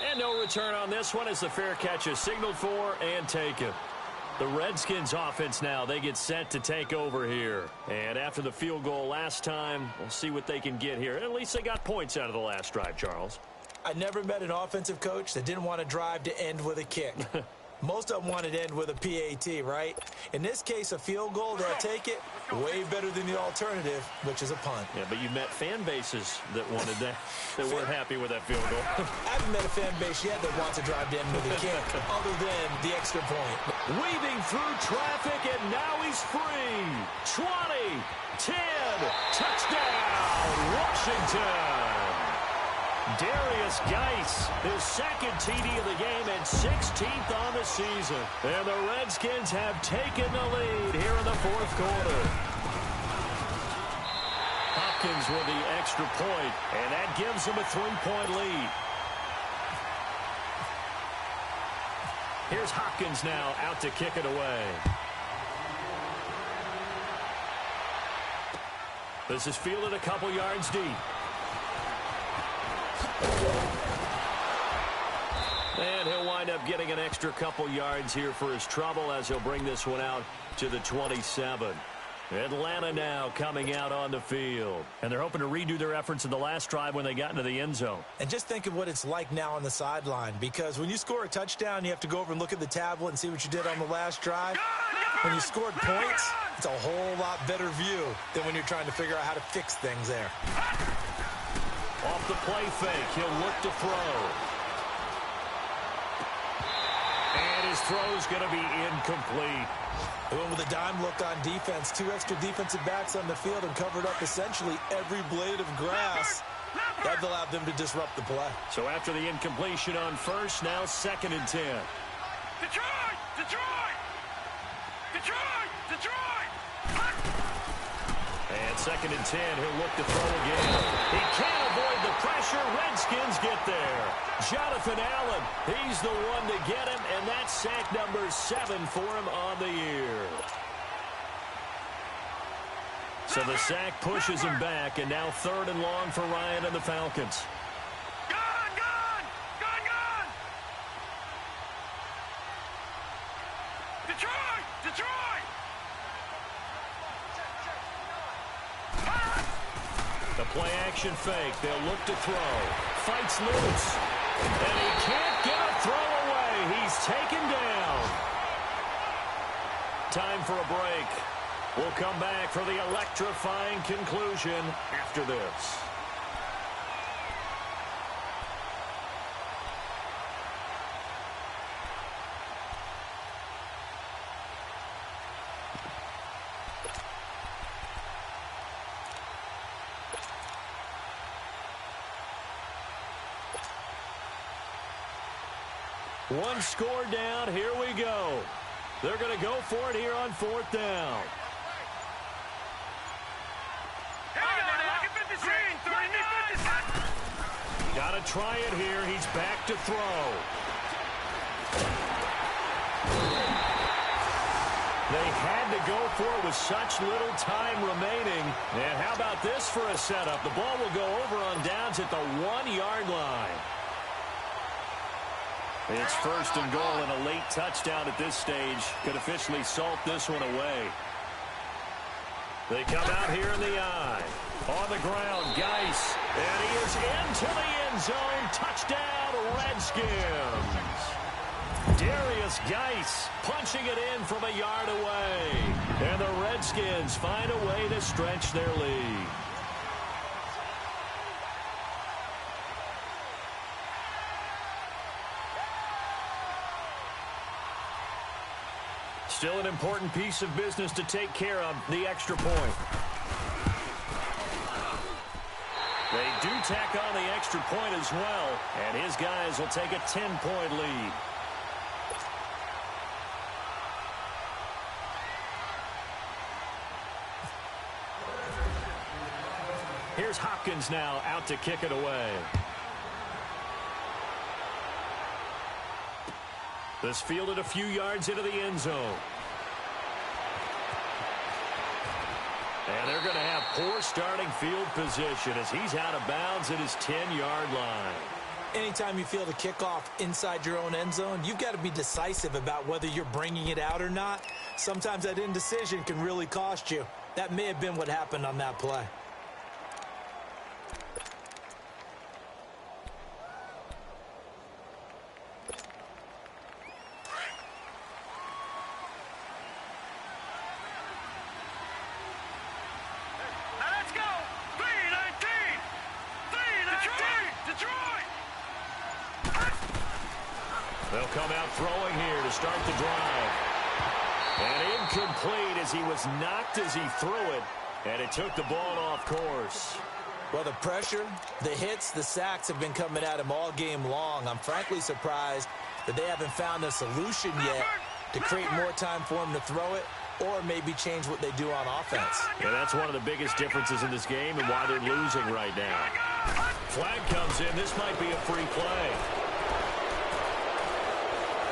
And no return on this one as the fair catch is signaled for and taken. The Redskins offense now, they get set to take over here. And after the field goal last time, we'll see what they can get here. At least they got points out of the last drive, Charles. I never met an offensive coach that didn't want to drive to end with a kick. Most of them wanted to end with a PAT, right? In this case, a field goal, they'll take it. Way better than the alternative, which is a punt. Yeah, but you met fan bases that wanted that, that weren't happy with that field goal. I haven't met a fan base yet that wants to drive to end with a kick, other than the extra point. Weaving through traffic, and now he's free. 20, 10, touchdown, Washington. Darius Geis, his second TD of the game and 16th on the season. And the Redskins have taken the lead here in the 4th quarter. Hopkins with the extra point, and that gives them a 3-point lead. Here's Hopkins now out to kick it away. This is fielded a couple yards deep. And he'll wind up getting an extra couple yards here for his trouble as he'll bring this one out to the 27. Atlanta now coming out on the field. And they're hoping to redo their efforts in the last drive when they got into the end zone. And just think of what it's like now on the sideline, because when you score a touchdown, you have to go over and look at the tablet and see what you did on the last drive. When you scored points, it's a whole lot better view than when you're trying to figure out how to fix things there. Off the play fake, he'll look to throw. And his throw's going to be incomplete. They went with a dime look on defense. 2 extra defensive backs on the field and covered up essentially every blade of grass. That allowed them to disrupt the play. So after the incompletion on first, now 2nd and 10. Detroit! Detroit! Detroit! Detroit! And 2nd and 10, he'll look to throw again. He can't avoid the pressure. Redskins get there. Jonathan Allen, he's the one to get him, and that's sack number 7 for him on the year. So the sack pushes him back, and now 3rd and long for Ryan and the Falcons. Gone! Gone! Gone! Gone! Detroit! Detroit! The play-action fake. They'll look to throw. Fights loose. And he can't get a throw away. He's taken down. Time for a break. We'll come back for the electrifying conclusion after this. One score down. Here we go. They're going to go for it here on 4th down. Got to try it here. He's back to throw. They had to go for it with such little time remaining. And how about this for a setup? The ball will go over on downs at the 1-yard line. It's 1st and goal, and a late touchdown at this stage could officially salt this one away. They come out here in the eye. On the ground, Geis. And he is into the end zone. Touchdown, Redskins. Darius Geis punching it in from a yard away. And the Redskins find a way to stretch their lead. Still an important piece of business to take care of, the extra point. They do tack on the extra point as well, and his guys will take a 10-point lead. Here's Hopkins now out to kick it away. This fielded a few yards into the end zone. And they're going to have poor starting field position as he's out of bounds at his 10-yard line. Anytime you field a kickoff inside your own end zone, you've got to be decisive about whether you're bringing it out or not. Sometimes that indecision can really cost you. That may have been what happened on that play. They'll come out throwing here to start the drive. And incomplete as he was knocked as he threw it. And it took the ball off course. Well, the pressure, the hits, the sacks have been coming at him all game long. I'm frankly surprised that they haven't found a solution yet to create more time for him to throw it or maybe change what they do on offense. Yeah, that's one of the biggest differences in this game and why they're losing right now. Flag comes in. This might be a free play.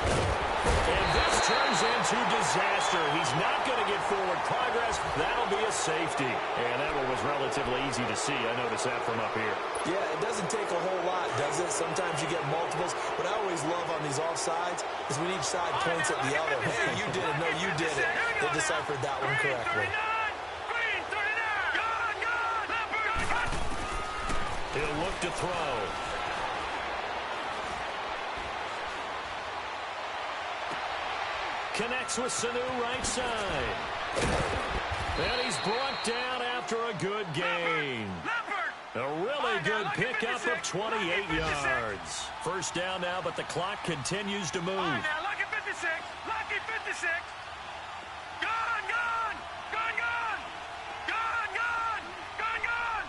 And this turns into disaster. He's not going to get forward progress. That'll be a safety. And that one was relatively easy to see. I noticed that from up here. Yeah, it doesn't take a whole lot, does it? Sometimes you get multiples. What I always love on these offsides is when each side points at the other. Hey, you did it. No, you did it. They deciphered that one correctly. look to throw. Connects with Sanu right side. And he's brought down after a good gain. A really good pickup of 28 yards. First down now, but the clock continues to move. All right, now, lucky 56. Lucky 56. Gone, gone. Gone, gone. Gone, gone. Gone, gone.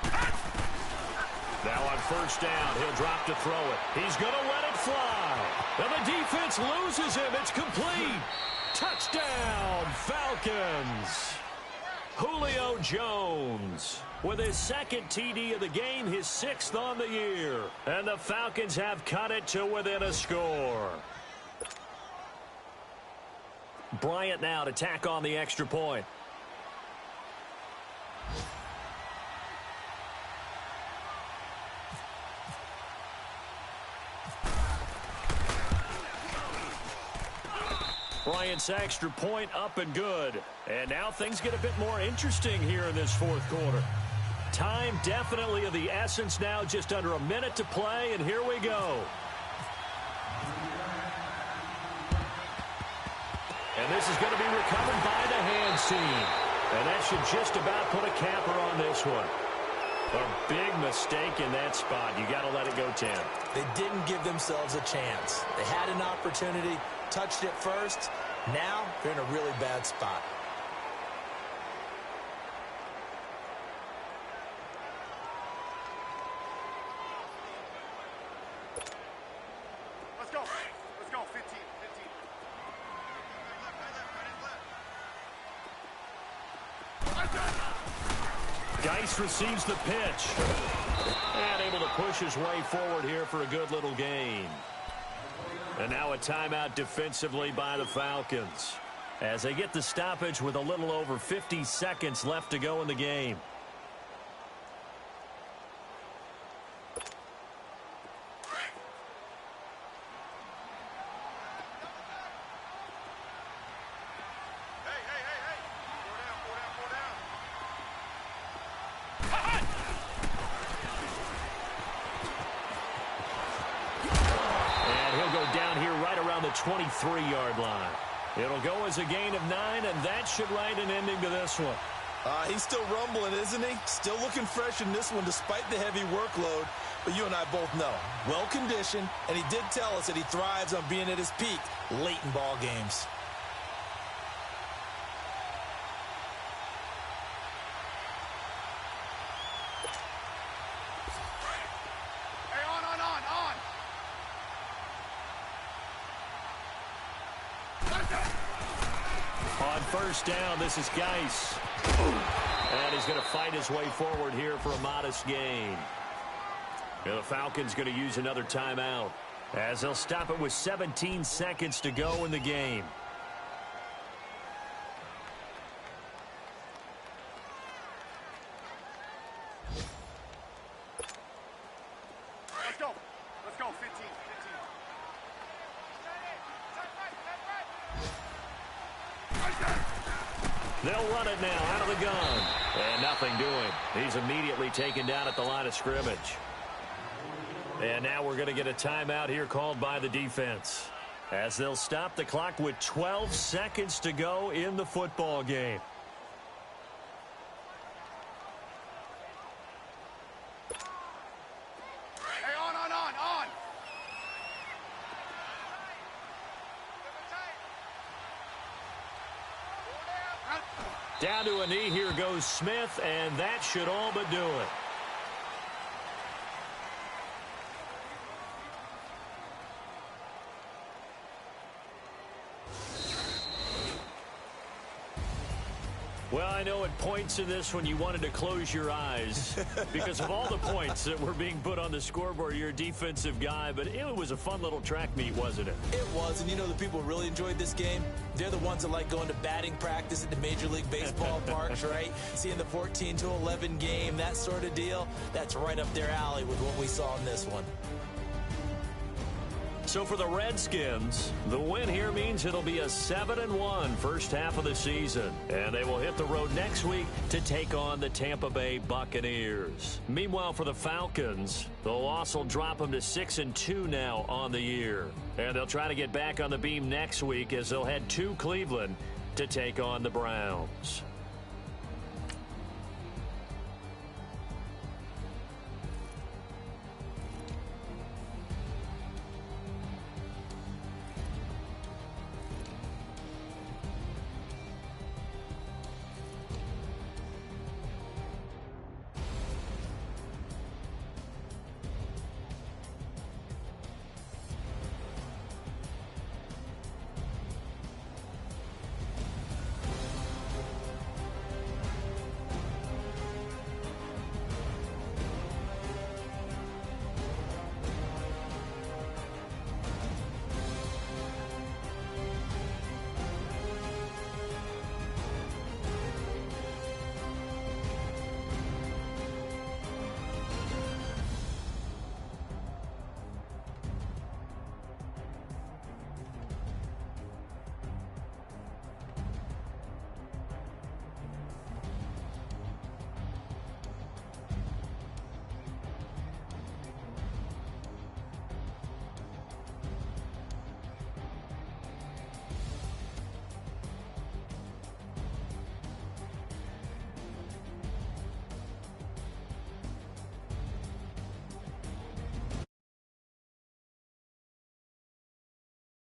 Now on first down, he'll drop to throw it. He's going to let it fly. And the defense loses him. It's complete. Touchdown, Falcons. Julio Jones with his second TD of the game, his 6th on the year. And the Falcons have cut it to within a score. Bryant now to tack on the extra point. Bryant's extra point up and good. And now things get a bit more interesting here in this fourth quarter. Time definitely of the essence now, just under a minute to play, and here we go. And this is going to be recovered by the hands team. And that should just about put a capper on this one. A big mistake in that spot. You got to let it go 10. They didn't give themselves a chance. They had an opportunity, touched it first. Now they're in a really bad spot. Let's go. Let's go. 15. Geis receives the pitch. And able to push his way forward here for a good little gain. And now a timeout defensively by the Falcons, as they get the stoppage with a little over 50 seconds left to go in the game. And he'll go down here right around the 23-yard line. It'll go as a gain of 9, and that should write an ending to this one. He's still rumbling, isn't he? Still looking fresh in this one despite the heavy workload. But you and I both know, well-conditioned, and he did tell us that he thrives on being at his peak late in ball games. Hey, on. On first down, this is Geis. And he's going to fight his way forward here for a modest gain. And the Falcons going to use another timeout, as they'll stop it with 17 seconds to go in the game. Let's go. 15. They'll run it now out of the gun. And nothing doing. He's immediately taken down at the line of scrimmage. And now we're going to get a timeout here called by the defense, as they'll stop the clock with 12 seconds to go in the football game. Hey, on. Down to a knee, here goes Smith, and that should all but do it. Well, I know at points in this one you wanted to close your eyes because of all the points that were being put on the scoreboard. You're a defensive guy, but it was a fun little track meet, wasn't it? It was, and you know the people who really enjoyed this game? They're the ones that like going to batting practice at the Major League Baseball parks, right? Seeing the 14-11 game, that sort of deal. That's right up their alley with what we saw in this one. So for the Redskins, the win here means it'll be a 7-1 first half of the season. And they will hit the road next week to take on the Tampa Bay Buccaneers. Meanwhile, for the Falcons, the loss will drop them to 6-2 now on the year. And they'll try to get back on the beam next week as they'll head to Cleveland to take on the Browns.